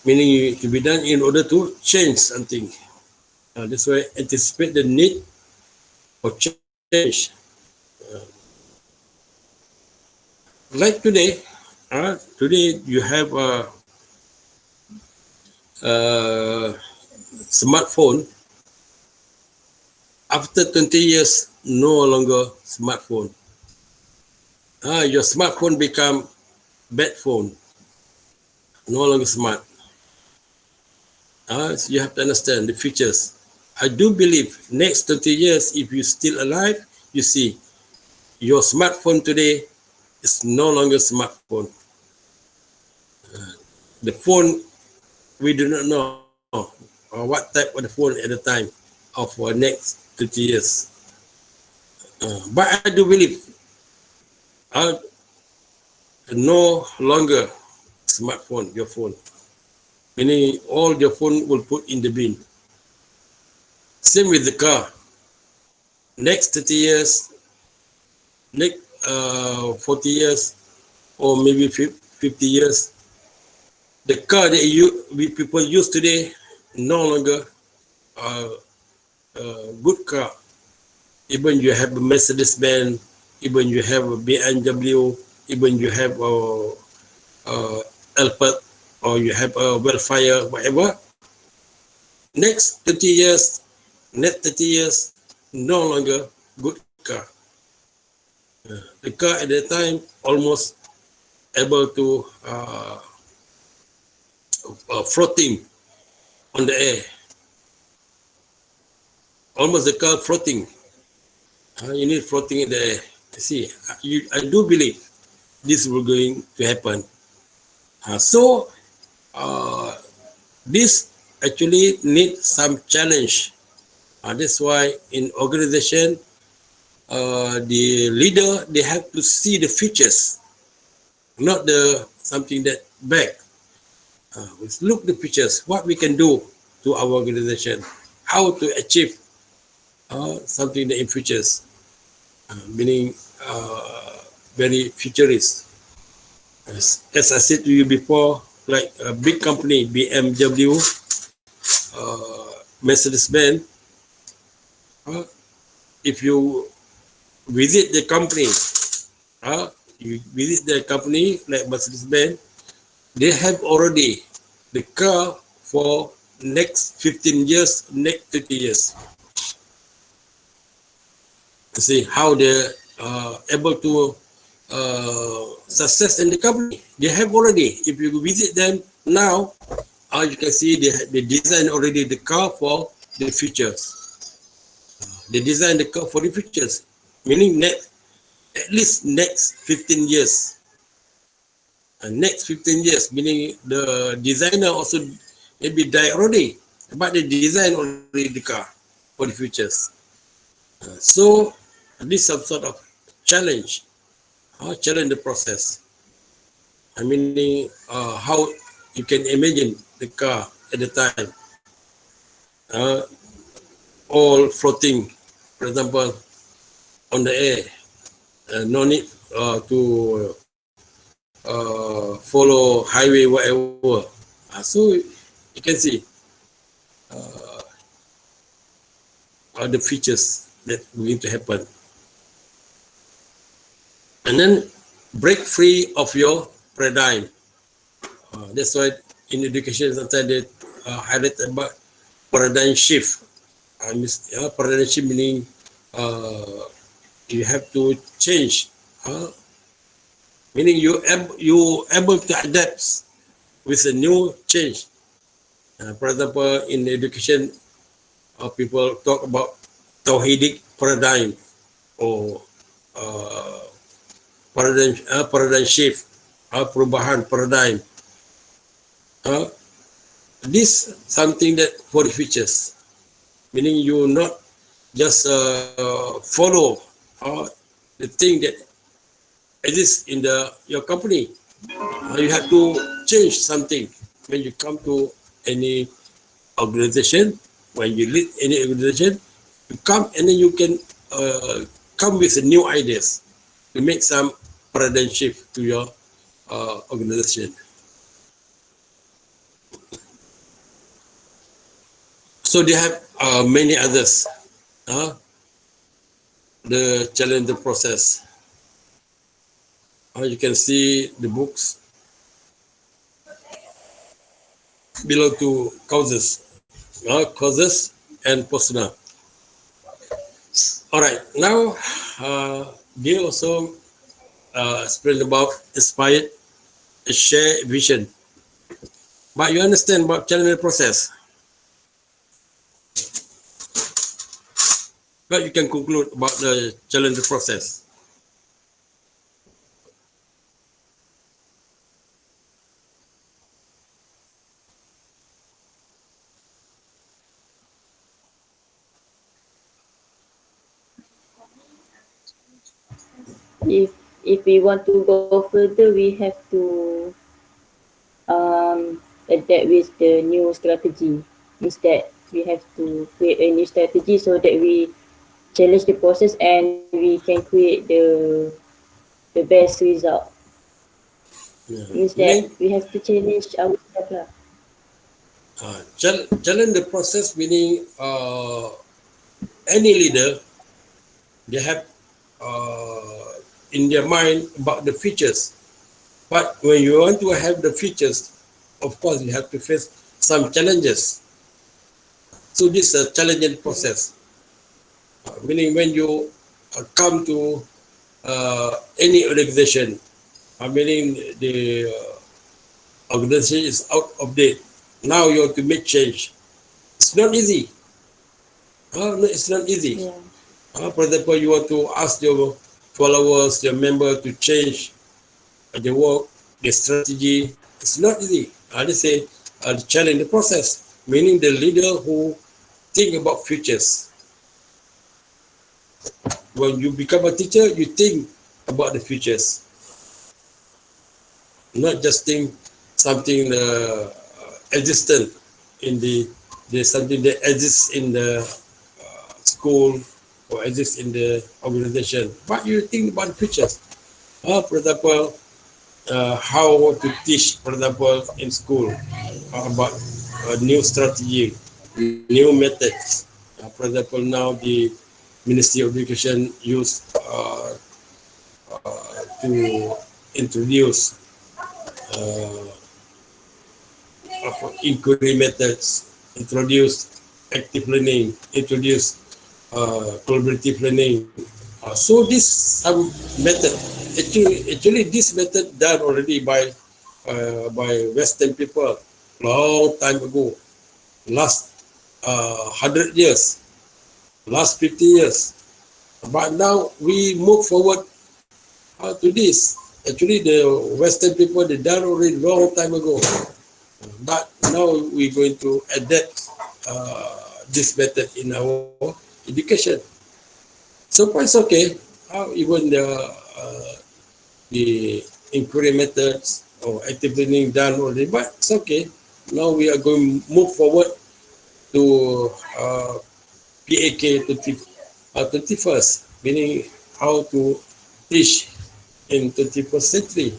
meaning to be done in order to change something. That's why anticipate the need for change. Like today, today you have a smartphone. After 20 years, no longer smartphone. Your smartphone become bad phone, no longer smart. So you have to understand the features. I do believe next 20 years, if you're still alive, you see your smartphone today is no longer smartphone. The phone, we do not know what type of the phone at the time of next 20 years. But I do believe no longer smartphone, your phone. Meaning all your phone will put in the bin. Same with the car. Next 30 years, next 40 years, or maybe 50 years, the car that people use today no longer a good car. Even you have a Mercedes Benz, even you have a BMW, even you have a Alphard, or you have a Wellfire, whatever. Next 20 years, next 30 years, no longer good car. The car at that time almost able to floating on the air. Almost the car floating. You need floating in the air. See, I do believe this will going to happen. So this actually needs some challenge. That's why in organization, the leader, they have to see the features, not the something that back. Let's look the features, what we can do to our organization, how to achieve something that in futures, meaning very futurist. As I said to you before, like a big company, BMW, Mercedes-Benz, if you visit the company, you visit the company like Mercedes-Benz, they have already the car for next 15 years, next 30 years. To see how they're able to success in the company. They have already, if you visit them now, you can see they design already the car for the futures. They design the car for the futures, meaning at least next 15 years. Next 15 years, meaning the designer also maybe die already, but they design already the car for the futures. So this is some sort of challenge, challenge the process. I mean, how you can imagine the car at the time, uh, all floating, for example, on the air. No need to follow highway, whatever. So you can see are the features that going to happen. And then break free of your paradigm. That's why in education sometimes they highlight about paradigm shift. Paradigm shift meaning you have to change. Meaning you able to adapt with a new change. For example, in education, people talk about Tauhidic paradigm or uh, paradigm shift, perubahan paradigm. This something that for the futures, meaning you not just follow the thing that exists in your company. You have to change something when you come to any organization. When you lead any organization, you come and then you can come with new ideas to make some paradigm shift to your organization. So they have many others. The challenge the process. You can see the books belong to causes and persona. All right, now they also explained about inspired share vision. But you understand about challenge process. But you can conclude about the challenge process. If we want to go further, we have to adapt with the new strategy. Instead, we have to create a new strategy so that we challenge the process and we can create the best result. Means that Meaning, we have to challenge ourselves lah. challenge the process meaning any leader, they have in their mind about the features. But when you want to have the features, of course, you have to face some challenges. So this is a challenging process. Meaning when you come to any organization, meaning the organization is out of date. Now you have to make change. It's not easy. No, it's not easy. Yeah. For example, you want to ask your followers, your member to change the work, the strategy. It's not easy. They say the challenge the process, meaning the leader who think about futures. When you become a teacher, you think about the futures, not just think something existent in the something that exists in the school or exists in the organization, but you think about the futures. For example, how to teach, for example, in school about a new strategy, new methods. For example, now the Ministry of Education use to introduce inquiry methods, introduce active learning, introduce collaborative learning. So this some method. Actually, this method done already by Western people long time ago, last 100 years, last 50 years. But now we move forward to this. Actually, the Western people they done already long time ago. But now we're going to adapt this method in our education. So far it's okay. Even the inquiry methods or active learning done already, but it's okay. Now we are going to move forward to PAK 21st, meaning how to teach in 21st century.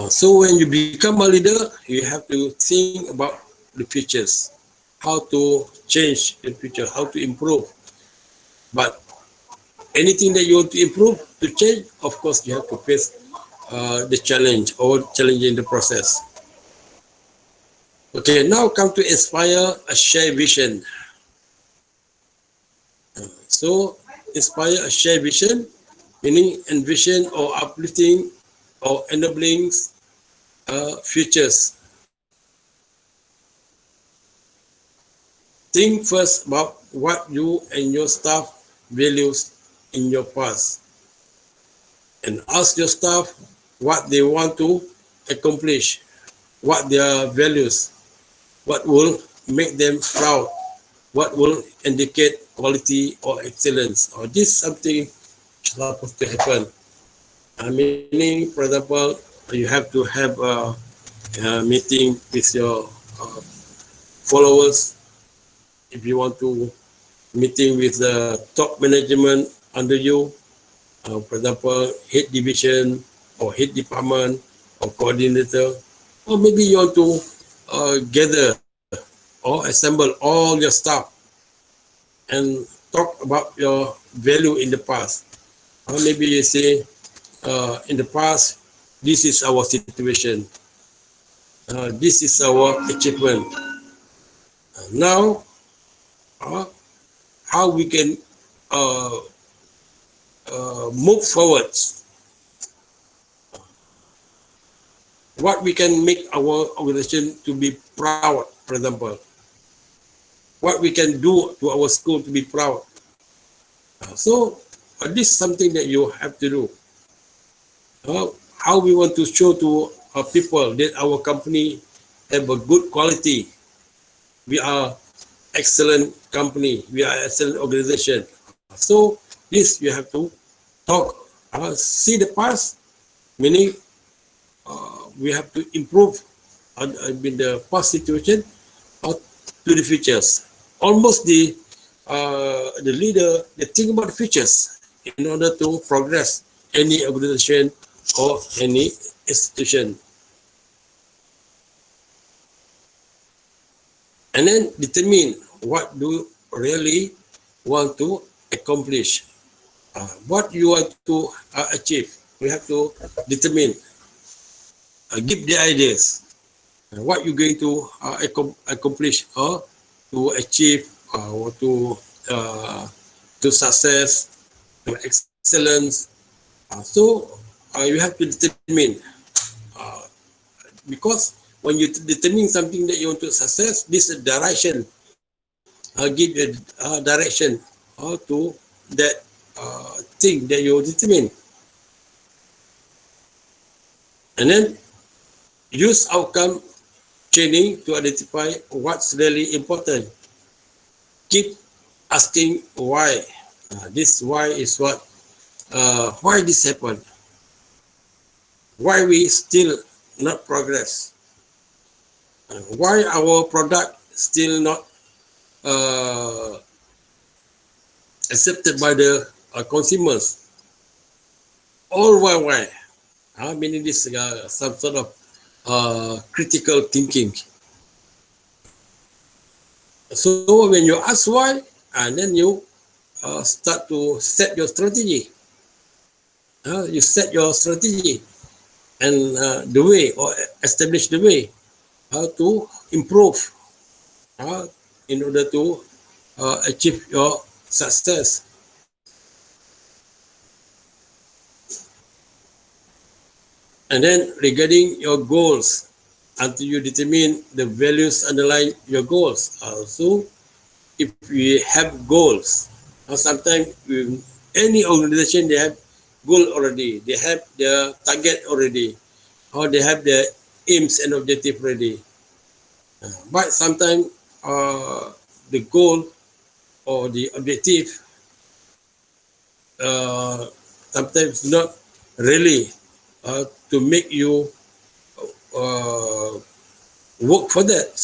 So when you become a leader, you have to think about the futures. how to change in future, how to improve. But anything that you want to improve, to change, of course, you have to face the challenge or challenge in the process. Okay, now come to inspire a shared vision. So, inspire a shared vision, meaning envision or uplifting or enabling futures. Think first about what you and your staff values in your past, and ask your staff what they want to accomplish, what their values, what will make them proud, what will indicate quality or excellence, or this something supposed to happen. Meaning, for example, you have to have a meeting with your followers. If you want to meeting with the top management under you, for example, head division or head department or coordinator, or maybe you want to gather or assemble all your staff and talk about your value in the past. Or maybe you say, in the past, this is our situation. This is our achievement. Now, how we can uh, move forward, what we can make our organization to be proud, for example, what we can do to our school to be proud. So this is something that you have to do. How we want to show to people that our company have a good quality. We are excellent company. We are excellent organization. So this you have to talk, see the past, meaning we have to improve in the past situation to the futures. Almost the leader, they think about the futures in order to progress any organization or any institution. And then determine what do you really want to accomplish, what you want to achieve. We have to determine, give the ideas, what you're going to accomplish or to achieve or to success, to excellence. So you have to determine, because when you determine something that you want to success, this direction, give a direction to that thing that you determine, and then use outcome training to identify what's really important. Keep asking why. This why is what, why this happened, why we still not progress, why our product still not uh, accepted by the consumers. All why. Meaning this some sort of critical thinking. So when you ask why, and then you start to set your strategy. You set your strategy and the way, or establish the way how to improve in order to achieve your success. And then regarding your goals, until you determine the values underlying your goals. So if we have goals, sometimes any organization, they have goal already, they have their target already, or they have their aims and objective already. But sometimes the goal or the objective sometimes not really to make you uh, work for that.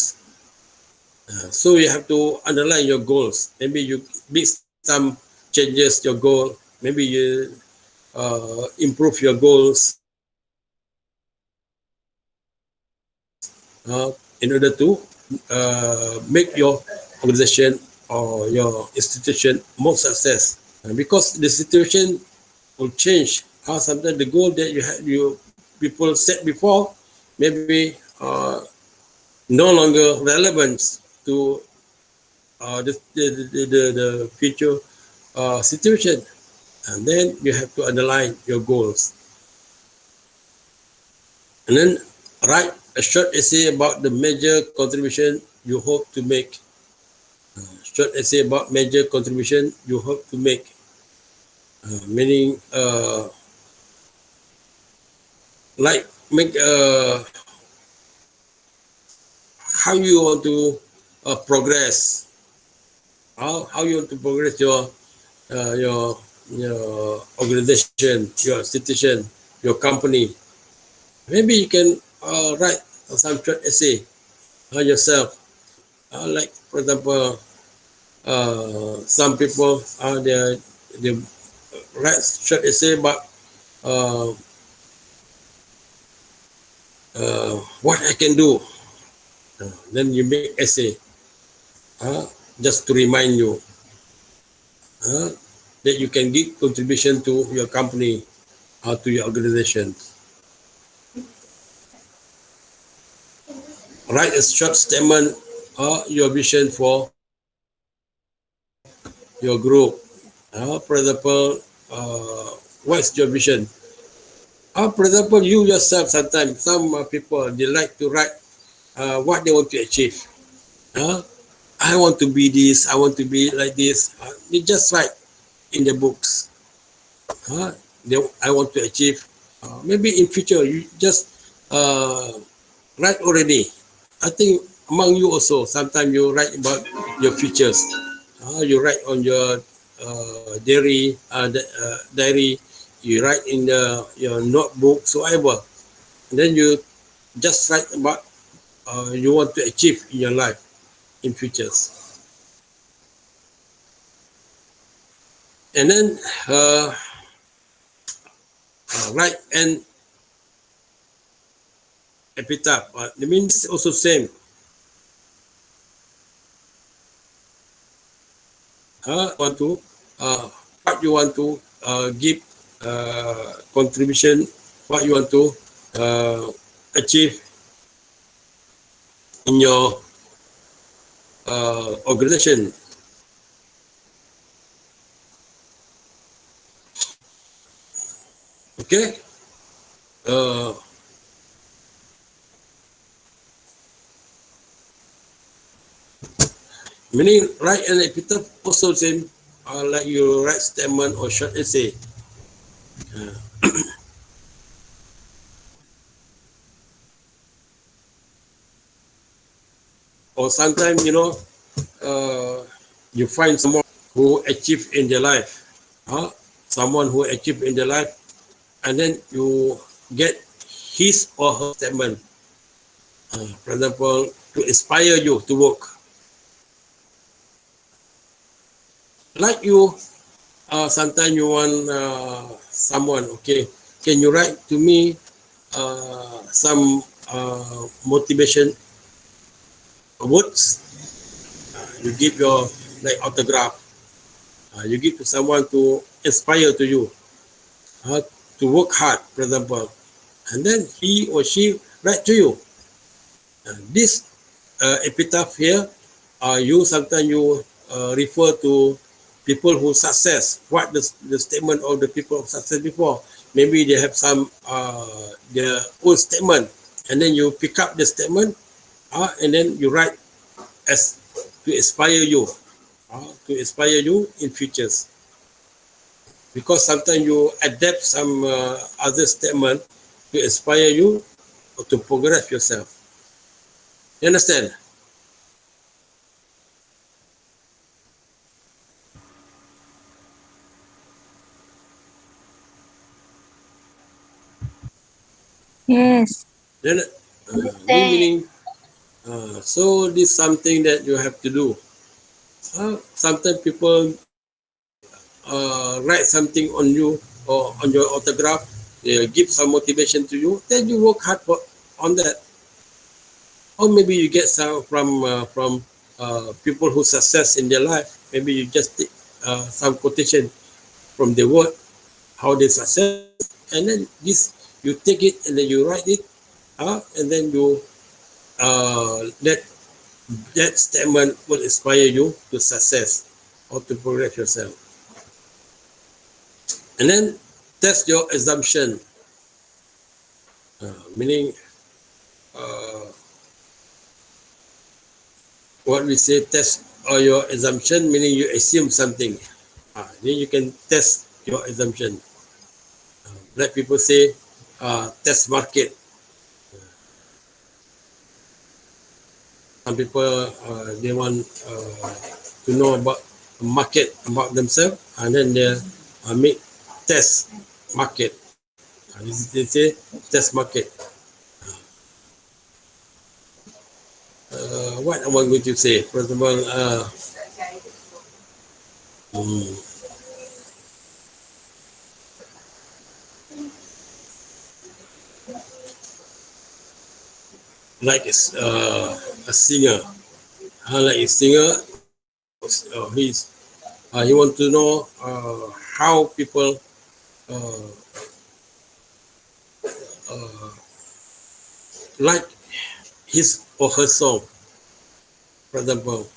So you have to underline your goals. Maybe you make some changes your goal. Maybe you improve your goals in order to make your organization or your institution more success. Because the situation will change. Sometimes the goal that you people set before maybe no longer relevant to the future situation, and then you have to underline your goals, and then write a short essay about the major contribution you hope to make. Short essay about major contribution you hope to make, meaning like make how you want to progress, how you want to progress uh, your your organization, your institution, your company. Maybe you can write some short essay yourself. Like for example, some people they write short essay about uh, what I can do. Then you make essay just to remind you that you can give contribution to your company or to your organization. Write a short statement or your vision for your group. For example, what's your vision? For example, you yourself, sometimes some people they like to write what they want to achieve. I want to be this, I want to be like this. They just write in the books. I want to achieve. Maybe in future you just write already. I think among you also, sometimes you write about your futures. You write on your diary. You write in your notebook, so whatever. And then you just write about you want to achieve in your life in futures. And then write an epitaph. It means also same. Want to what you want to give contribution, what you want to achieve in your organization. Okay. Meaning write an epitaph also same like you write statement or short essay. Or sometimes you find someone who achieve in their life, someone who achieve in their life, and then you get his or her statement, for example, to inspire you to work. Like you, sometimes you want someone, okay, can you write to me some motivation words? You give your like autograph. You give to someone to inspire to you to work hard, for example, and then he or she write to you. This epitaph here, you sometimes you refer to people who success. What the statement of the people of success before? Maybe they have some their own statement, and then you pick up the statement, and then you write as to inspire you in futures. Because sometimes you adapt some other statement to inspire you or to progress yourself. You understand? Yes. Then meaning so this is something that you have to do. Sometimes people write something on you or on your autograph, they give some motivation to you, then you work hard on that. or maybe you get some from people who success in their life. Maybe you just take some quotation from the word how they success, and then this you take it and then you write it, and then you let that statement will inspire you to success or to progress yourself. And then test your assumption, meaning what we say test or your assumption, meaning you assume something. Then you can test your assumption. Let people say test market. Some people they want to know about market about themselves, and then they make test market. They say test market. What am I going to say? First of all, like a singer, like a singer, he want to know how people like his or her song, for example.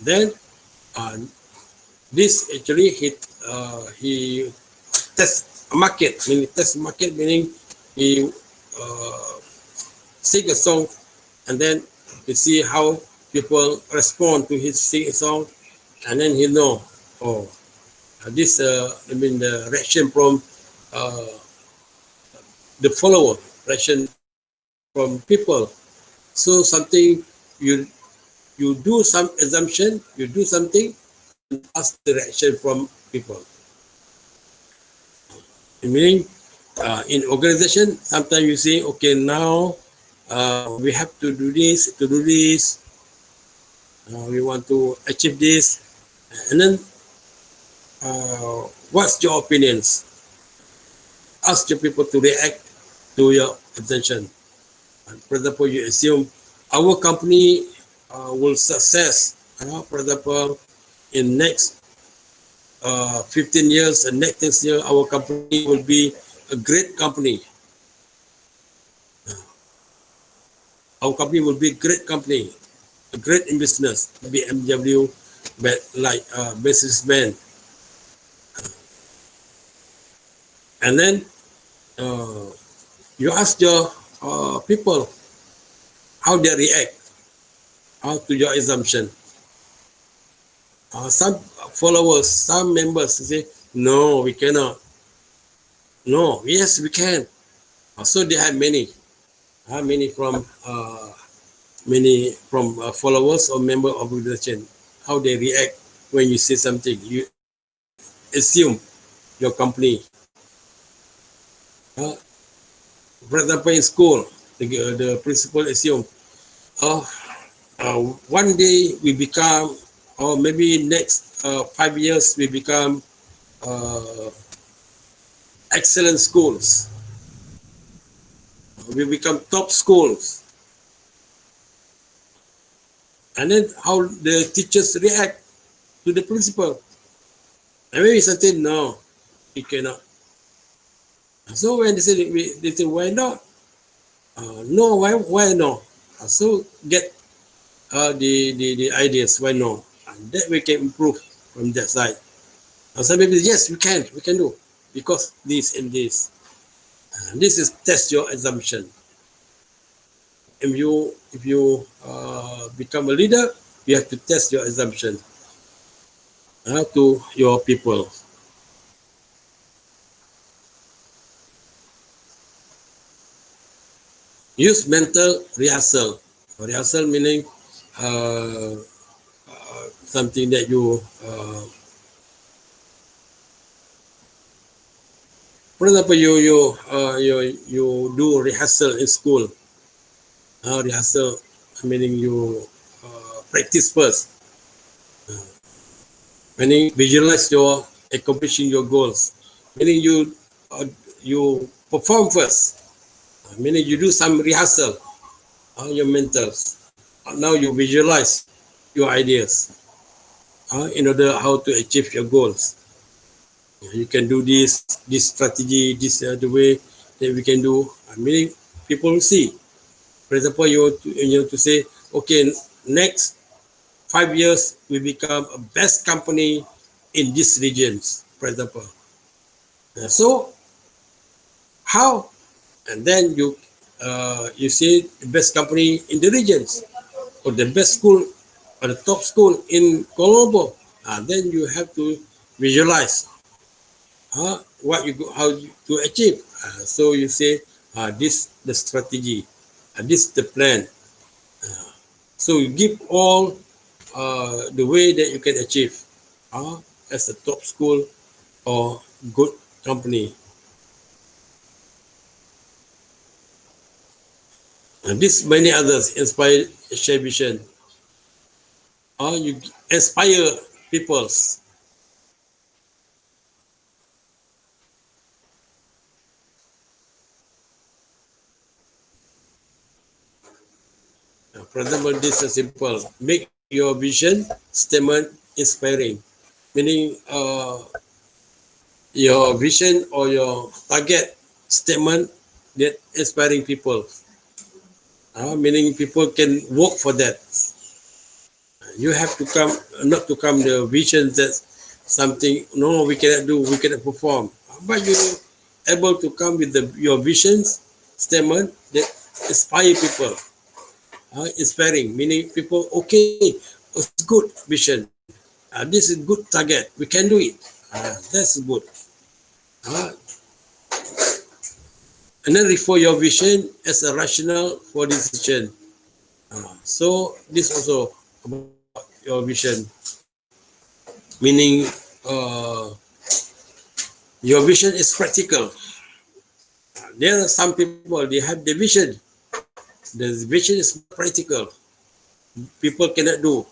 Then this actually he test market, meaning he sing a song, and then you see how people respond to his sing song, and then he know, oh, this the reaction from the follower, reaction from people. So something you do some assumption, you do something, and ask the reaction from people. Meaning, in organization, sometimes you say, okay, now we have to do this, we want to achieve this, and then what's your opinions? Ask your people to react to your attention. For example, you assume our company will success. For example, in next 15 years and next 10 years, our company will be a great company. Our company will be a great company, a great in business, BMW, but like businessman. And then you ask your people how they react to your assumption. Some followers, some members say, no, we cannot. No, yes, we can. So they have many from followers or member of organization. How they react when you say something. You assume your company. For example, in school, the principal assume, one day we become, or maybe next 5 years we become excellent schools. We become top schools. And then how the teachers react to the principal. And maybe something, no, he cannot. So when they say why not? No, why no? So get the ideas, why no? And that we can improve from that side. And some people, yes, we can do, because this and this. This is test your assumption. If you become a leader, you have to test your assumption to your people. Use mental rehearsal. Rehearsal meaning something that you, for example, you do rehearsal in school. Rehearsal meaning you practice first. Meaning visualize your accomplishing your goals. Meaning you perform first. Meaning you do some rehearsal. your mentals. Now you visualize your ideas in order how to achieve your goals. You can do this strategy, this the way that we can do. I mean, people will see. For example, you want to say, okay, next 5 years we become a best company in these regions, for example. So how? And then you see the best company in the regions, or the best school, or the top school in Kuala Lumpur. Then you have to visualize what you go, how to achieve. So you say this the strategy, this the plan. So you give all the way that you can achieve as a top school or good company. And this many others inspire share vision. You inspire peoples. For example, this is simple. Make your vision statement inspiring. Meaning your vision or your target statement that inspiring people. Meaning people can work for that. You have to come, not to come the vision that something, no, we cannot do, we cannot perform. But you able to come with your visions statement that inspire people. Inspiring, meaning people, okay, it's good vision. This is good target, we can do it. That's good. And then refer your vision as a rationale for decision. So this also about your vision, meaning your vision is practical. There are some people, they have the vision. The vision is practical. People cannot do.